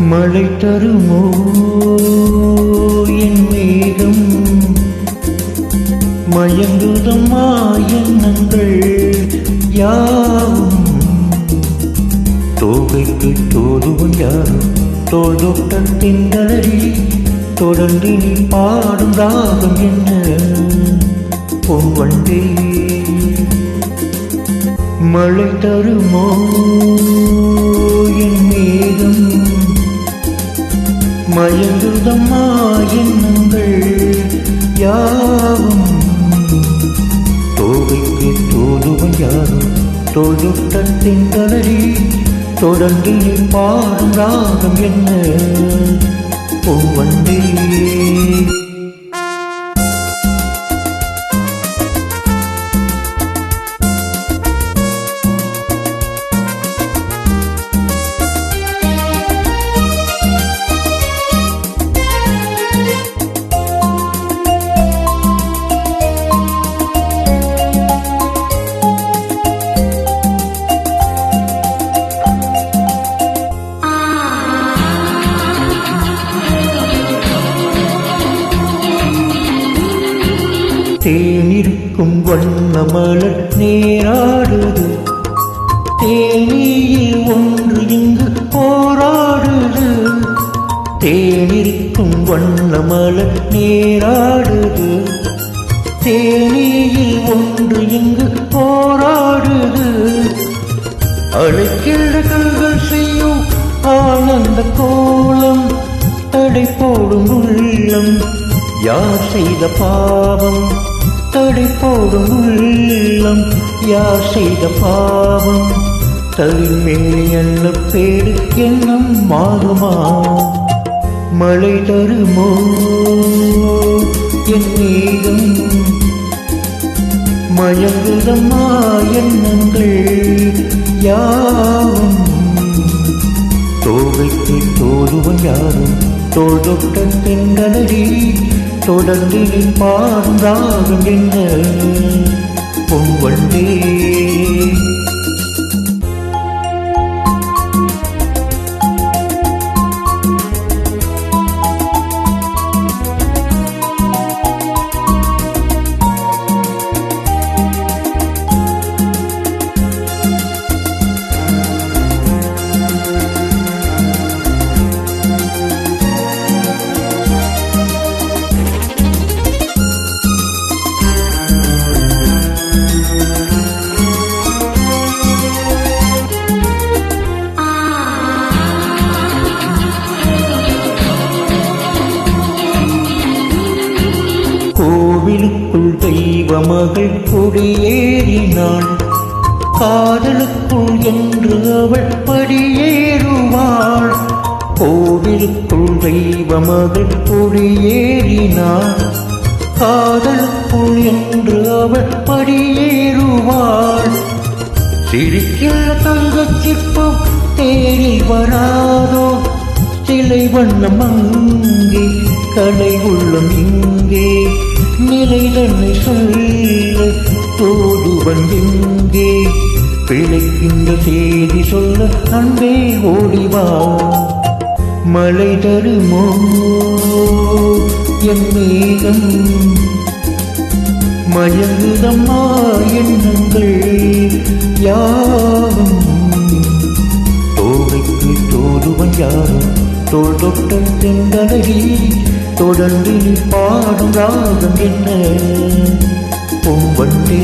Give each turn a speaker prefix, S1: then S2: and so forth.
S1: மழை தருமோ என் மேகம், மயங்குதம்மா எண்ணங்கள் யாவும். தோகைக்கு தோதுவன் யாரும் தோல் தொட்ட திங்களடி, தொடர்ந்து நீ பாடும் ராகம் என்ன பொன்வண்டே. மழை தருமோ என் மேகம், மயங்குதம்மா எண்ணங்கள் யாவும். தோகைக்கு தோதுவன் யாரும் தோல் தொட்ட திங்களடி, தொடர்ந்து நீ பாடும் ராகம் என்ன பொன்வண்டே. தேனிருக்கும் வண்ண மலர் நேராடுது, தேனியில் ஒன்று இங்கு போராடுது. தேனிருக்கும் வண்ண மலர் நேராடுது, தேனியில் ஒன்று இங்கு போராடுது. அழைக்கின்ற கண்கள் செய்யும் ஆனந்த கோலம், தடை போடும் உள்ளம் யார் செய்த பாவம். தடை போடும் உள்ளம் யார் செய்த பாவம். தரிமேலே அல்ல பேரு எண்ணம் மாறுமா. மழை தருமோ என் மேகம், மயங்குதம்மா எண்ணங்கள் யாவும். தோகைக்கு தோதுவன் யாரும் தோல் தொட்ட தெங்களடி, தொடர்ந்து நீ பாடும் ராகம் என்ன பொன்வண்டே. கோவிலுக்குள் தெய்வ மகள் குடியேறினாள், காதலுக்குள் என்று அவள் படியேறுவாள். கோவிலுக்குள் தெய்வ மகள் குடியேறினாள், காதலுக்குள் என்று அவள் படியேறுவாள். சிரிக்கிற தங்கச்சிற்பம் தேரில் வராதோ, சிலை வண்ணம் அங்கே கலை உள்ளம் இங்கே. நிலை தன்னை சொல்ல தோதுவன் எங்கே, பிழைக்கின்ற செய்தி சொல்ல அன்பே ஓடிவா. மழை தருமோ என் மேகம், மயங்குதம்மா எண்ணங்கள் யாவும். தோகைக்கு தோதுவன் யாரும் தோல் தொட்ட தெங்களடி, தொடர்ந்து நீ பாடும் ராகம் என்ன பொன்வண்டே.